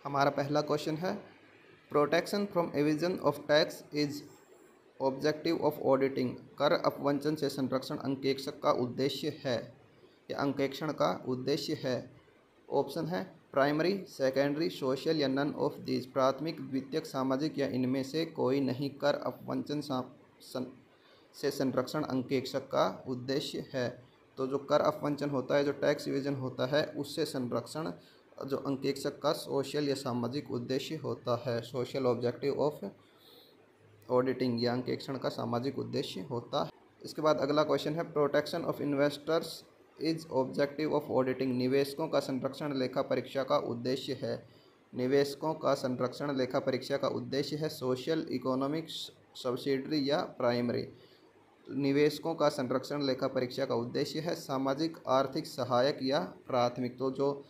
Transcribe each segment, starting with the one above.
हमारा पहला क्वेश्चन है, protection from Avision of tax is objective of auditing. कर अपवंचन से संरक्षण अंकेक्षक का उद्देश्य है या अंकेक्षण का उद्देश्य है। ऑप्शन है प्राइमरी, सेकेंडरी, सोशल या नन ऑफ दीज। प्राथमिक, द्वितीयक, सामाजिक या इनमें से कोई नहीं। कर अपवंचन से संरक्षण अंकेक्षक का उद्देश्य है। तो जो कर अपवंचन होता है, जो टैक्स इवेजन होता है, उससे संरक्षण जो अंकेक्षक का सोशल या सामाजिक उद्देश्य होता है। सोशल ऑब्जेक्टिव ऑफ ऑडिटिंग या अंकेक्षण का सामाजिक उद्देश्य होता है। इसके बाद अगला क्वेश्चन है, protection of investors is objective of auditing. निवेशकों का संरक्षण लेखा परीक्षा का उद्देश्य है। निवेशकों का संरक्षण लेखा परीक्षा का उद्देश्य है। सोशल, इकोनॉमिक, सब्सिडरी या प्राइमरी। निवेशकों का संरक्षण लेखा परीक्षा का उद्देश्य है। सामाजिक, आर्थिक, सहायक या प्राथमिक। तो जो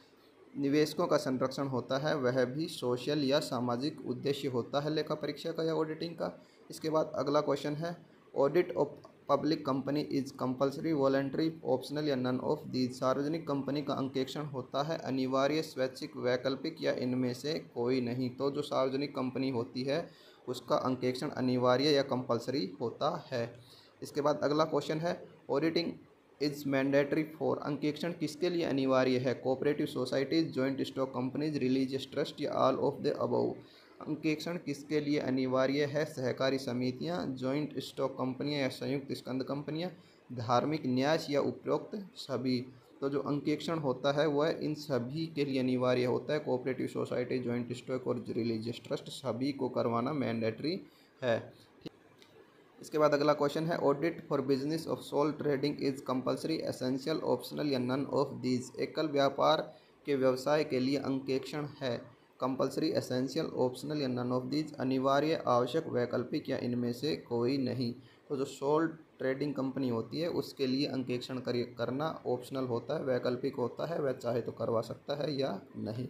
निवेशकों का संरक्षण होता है वह भी सोशल या सामाजिक उद्देश्य होता है लेखा परीक्षा का या ऑडिटिंग का। इसके बाद अगला क्वेश्चन है, audit of public company is compulsory, voluntary, optional या नन ऑफ दीज। सार्वजनिक कंपनी का अंकेक्षण होता है अनिवार्य, स्वैच्छिक, वैकल्पिक या इनमें से कोई नहीं। तो जो सार्वजनिक कंपनी होती है उसका अंकेक्षण अनिवार्य या कंपलसरी होता है। इसके बाद अगला क्वेश्चन है, ऑडिटिंग इज मैंडेटरी फॉर। अंकेक्षण किसके लिए अनिवार्य है? Cooperative societies, joint stock companies, religious trust या ऑल ऑफ द अबव। अंकेक्षण किसके लिए अनिवार्य है? सहकारी समितियां, जॉइंट स्टॉक कंपनियां या संयुक्त स्कंद कंपनियां, धार्मिक न्यास या उपरोक्त सभी। तो जो अंकेक्षण होता है वह इन सभी के लिए अनिवार्य होता है। कोऑपरेटिव सोसाइटी, जॉइंट स्टॉक और रिलीजियस ट्रस्ट सभी को करवाना मैंडेटरी है। इसके बाद अगला क्वेश्चन है, audit for business of sole trading is compulsory, essential, optional या नन ऑफ दीज। एकल व्यापार के व्यवसाय के लिए अंकेक्षण है। कंपलसरी, एसेंशियल, ऑप्शनल या नन ऑफ दीज। अनिवार्य, आवश्यक, वैकल्पिक या इनमें से कोई नहीं। तो जो सोल ट्रेडिंग कंपनी होती है उसके लिए अंकेक्षण करना ऑप्शनल होता है, वैकल्पिक होता है, वह चाहे तो करवा सकता है या नहीं।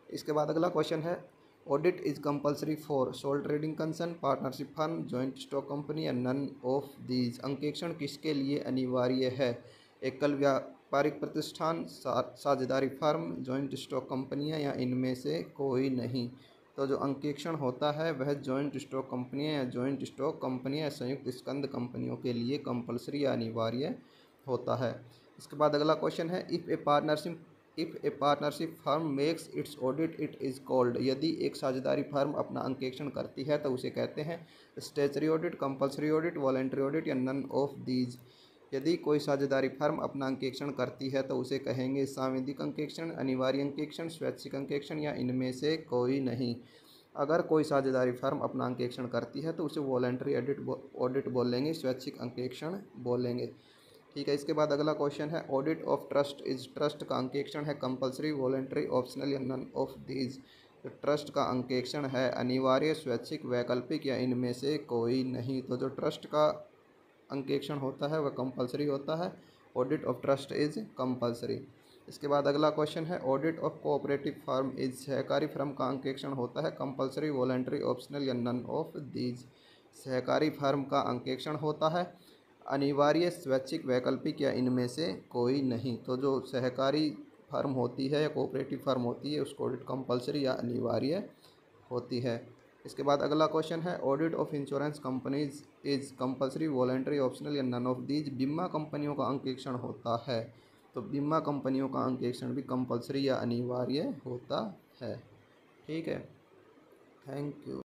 इसके बाद अगला क्वेश्चन है, audit is compulsory for sole trading concern, partnership firm, joint stock company या नन ऑफ दीज। अंकेक्षण किसके लिए अनिवार्य है? एकल व्यापारिक प्रतिष्ठान, साझेदारी फर्म, जॉइंट स्टॉक कंपनियां या इनमें से कोई नहीं। तो जो अंकेक्षण होता है वह जॉइंट स्टॉक कंपनियां या जॉइंट स्टॉक कंपनियां या संयुक्त स्कंद कंपनियों के लिए कंपलसरी या अनिवार्य होता है। इसके बाद अगला क्वेश्चन है, if A partnership firm makes it's audit it is called. यदि एक साझेदारी फर्म अपना अंकेक्षण करती है तो उसे कहते हैं statutory audit, compulsory audit, voluntary audit या नन ऑफ दीज। यदि कोई साझेदारी फर्म अपना अंकेक्षण करती है तो उसे कहेंगे सांविधिक अंकेक्षण, अनिवार्य अंकेक्षण, स्वैच्छिक अंकेक्षण या इनमें से कोई नहीं। अगर कोई साझेदारी फर्म अपना अंकेक्षण करती है तो उसे वॉलंटरी ऑडिट बोलेंगे, स्वैच्छिक अंकेक्षण बोलेंगे। ठीक है। इसके बाद अगला क्वेश्चन है, audit of trust is. Trust का अंकेक्षण है कंपलसरी, वॉलंटरी, ऑप्शनल या नन ऑफ दीज। तो ट्रस्ट का अंकेक्षण है अनिवार्य, स्वैच्छिक, वैकल्पिक या इनमें से कोई नहीं। तो जो ट्रस्ट का अंकेक्षण होता है वह कंपलसरी होता है। Audit of trust is compulsory. इसके बाद अगला क्वेश्चन है, audit of cooperative firm is. सहकारी फर्म का अंकेक्षण होता है कंपलसरी, वॉलंटरी, ऑप्शनल या नन ऑफ दीज। सहकारी फर्म का अंकेक्षण होता है अनिवार्य, स्वैच्छिक, वैकल्पिक या इनमें से कोई नहीं। तो जो सहकारी फर्म होती है या कोऑपरेटिव फर्म होती है उसको ऑडिट कंपलसरी या अनिवार्य होती है। इसके बाद अगला क्वेश्चन है, audit of insurance companies is compulsory, voluntary, optional या नन ऑफ दीज। बीमा कंपनियों का अंकेक्षण होता है। तो बीमा कंपनियों का अंकेक्षण भी कंपलसरी या अनिवार्य होता है। ठीक है, थैंक यू।